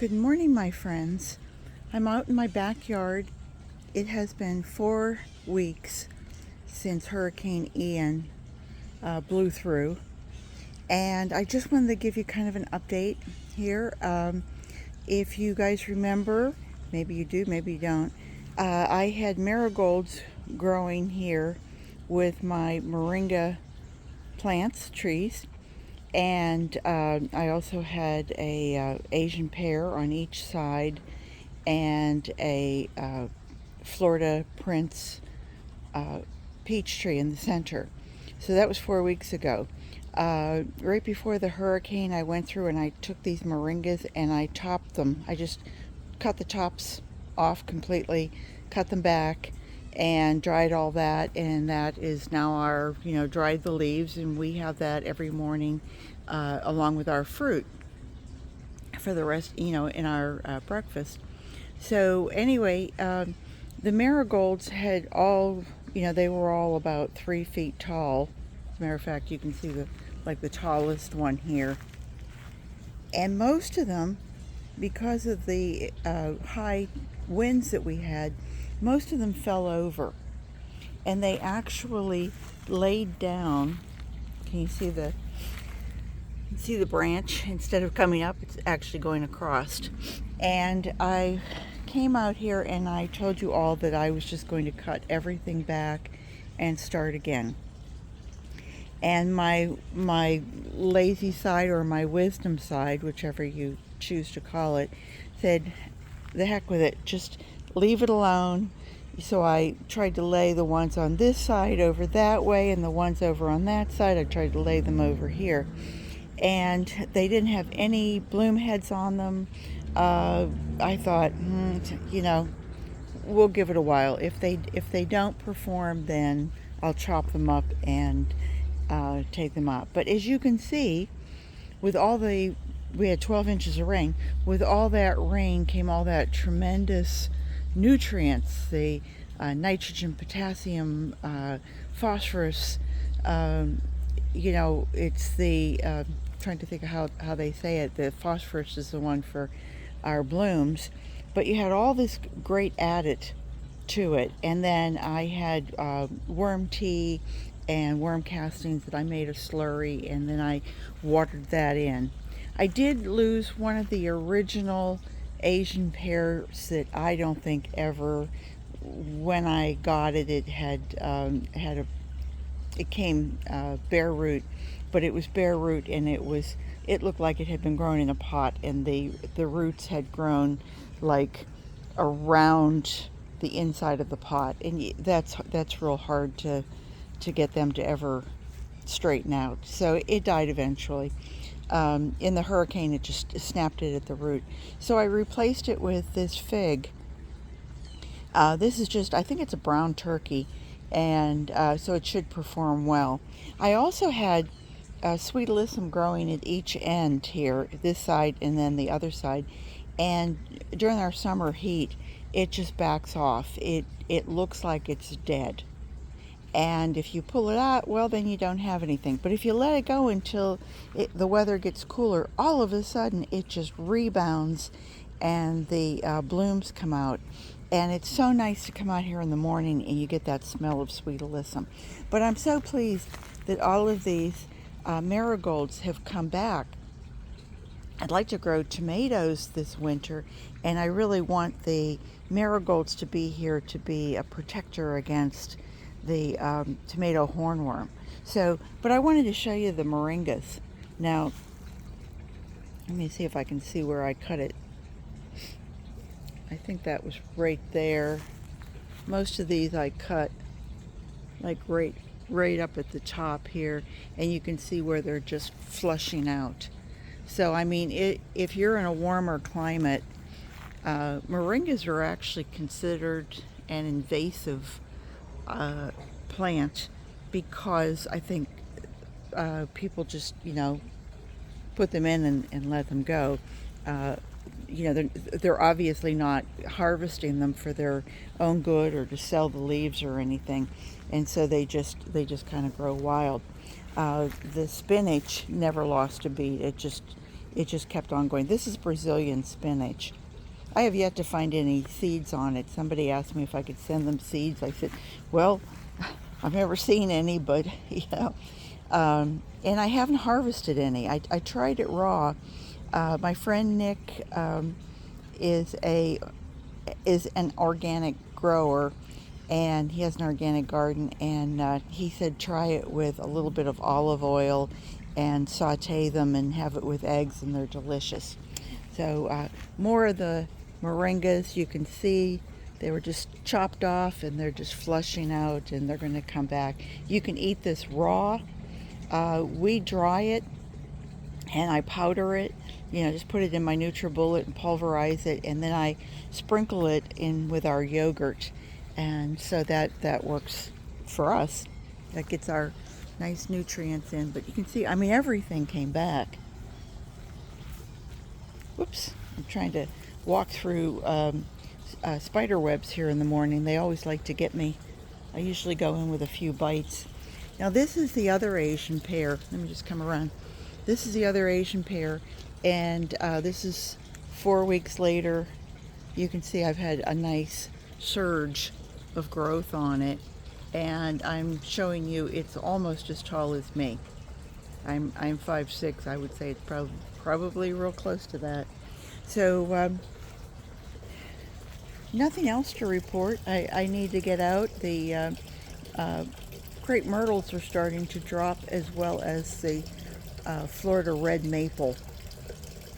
Good morning, my friends. I'm out in my backyard. It has been 4 weeks since Hurricane Ian blew through, and I just wanted to give you kind of an update here. If you guys remember, maybe you do, maybe you don't, I had marigolds growing here with my moringa plants, trees, and I also had a Asian pear on each side and a Florida Prince peach tree in the center. So that was 4 weeks ago. Right before the hurricane, I went through and I took these moringas and I topped them. I just cut the tops off completely, cut them back, and dried all that, and that is now our, dried the leaves, and we have that every morning along with our fruit for the rest, in our breakfast. So anyway, the marigolds had all, they were all about 3 feet tall. As a matter of fact, you can see the tallest one here. And most of them, because of the high winds that we had, most of them fell over. And they actually laid down. Can you see the branch? Instead of coming up, it's actually going across. And I came out here and I told you all that I was just going to cut everything back and start again. And my lazy side, or my wisdom side, whichever you choose to call it, said, the heck with it, just leave it alone. So I tried to lay the ones on this side over that way, and the ones over on that side, I tried to lay them over here. And they didn't have any bloom heads on them. I thought, we'll give it a while. If they don't perform, then I'll chop them up and take them up. But as you can see, with we had 12 inches of rain. With all that rain came all that tremendous nutrients, the nitrogen, potassium, phosphorus. It's the trying to think of how they say it. The phosphorus is the one for our blooms, but you had all this great added to it. And then I had worm tea and worm castings that I made a slurry, and then I watered that in. I did lose one of the original Asian pears that I don't think ever, when I got it, it had it came bare root, but it was bare root, and it looked like it had been grown in a pot, and the roots had grown like around the inside of the pot, and that's real hard to get them to ever straighten out. So it died eventually. In the hurricane, it just snapped it at the root. So I replaced it with this fig. This is just, I think it's a brown turkey, and so it should perform well. I also had sweet alyssum growing at each end here, this side and then the other side. And during our summer heat, it just backs off. It looks like it's dead. And if you pull it out, well, then you don't have anything. But if you let it go until the weather gets cooler, all of a sudden it just rebounds and the blooms come out. And it's so nice to come out here in the morning and you get that smell of sweet alyssum. But I'm so pleased that all of these marigolds have come back. I'd like to grow tomatoes this winter, and I really want the marigolds to be here to be a protector against the tomato hornworm. But I wanted to show you the moringas. Now, let me see if I can see where I cut it. I think that was right there. Most of these I cut like right up at the top here, and you can see where they're just flushing out. So I mean, if you're in a warmer climate, moringas are actually considered an invasive plant, because I think people just put them in and let them go. They're obviously not harvesting them for their own good or to sell the leaves or anything, and so they just kind of grow wild. The spinach never lost a beat. it just kept on going. This is Brazilian spinach. I have yet to find any seeds on it. Somebody asked me if I could send them seeds. I said, well, I've never seen any, but yeah. And I haven't harvested any. I tried it raw. My friend Nick is an organic grower, and he has an organic garden, and he said try it with a little bit of olive oil and saute them and have it with eggs, and they're delicious. So more of the moringas, you can see they were just chopped off and they're just flushing out, and they're going to come back. You can eat this raw. We dry it and I powder it, just put it in my NutriBullet and pulverize it, and then I sprinkle it in with our yogurt, and so that works for us. That gets our nice nutrients in. But you can see, everything came back. Whoops, I'm trying to walk through spider webs here in the morning. They always like to get me. I usually go in with a few bites. Now this is the other Asian pear. Let me just come around. This is the other Asian pear, and this is 4 weeks later. You can see I've had a nice surge of growth on it, and I'm showing you it's almost as tall as me. I'm 5'6". I would say it's probably real close to that. So nothing else to report. I need to get out. The crepe myrtles are starting to drop, as well as the Florida red maple,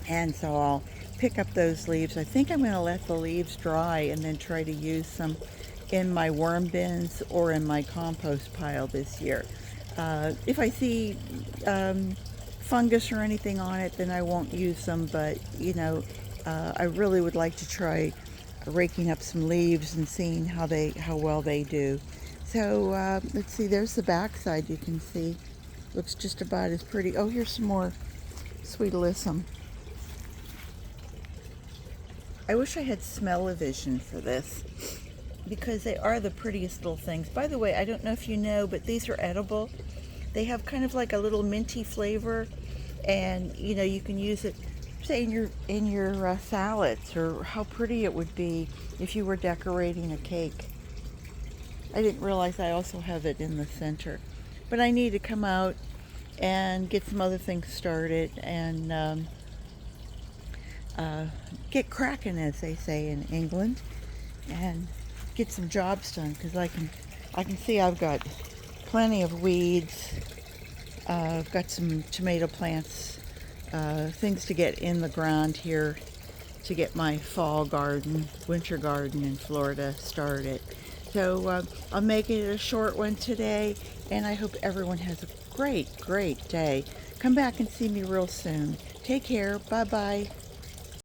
and so I'll pick up those leaves. I think I'm going to let the leaves dry and then try to use some in my worm bins or in my compost pile this year. If I see fungus or anything on it, then I won't use them, but I really would like to try raking up some leaves and seeing how well they do. So let's see, there's the back side. You can see looks just about as pretty. Oh, here's some more sweet alyssum. I wish I had smell-o-vision for this, because they are the prettiest little things. By the way, I don't know if you know, but these are edible. They have kind of like a little minty flavor, and you can use it, say, in your salads, or how pretty it would be if you were decorating a cake. I didn't realize I also have it in the center. But I need to come out and get some other things started and get cracking, as they say in England, and get some jobs done, because I can see I've got plenty of weeds. I've got some tomato plants, things to get in the ground here to get my fall garden, winter garden in Florida started. So I'll make it a short one today, and I hope everyone has a great day. Come back and see me real soon. Take care. Bye-bye.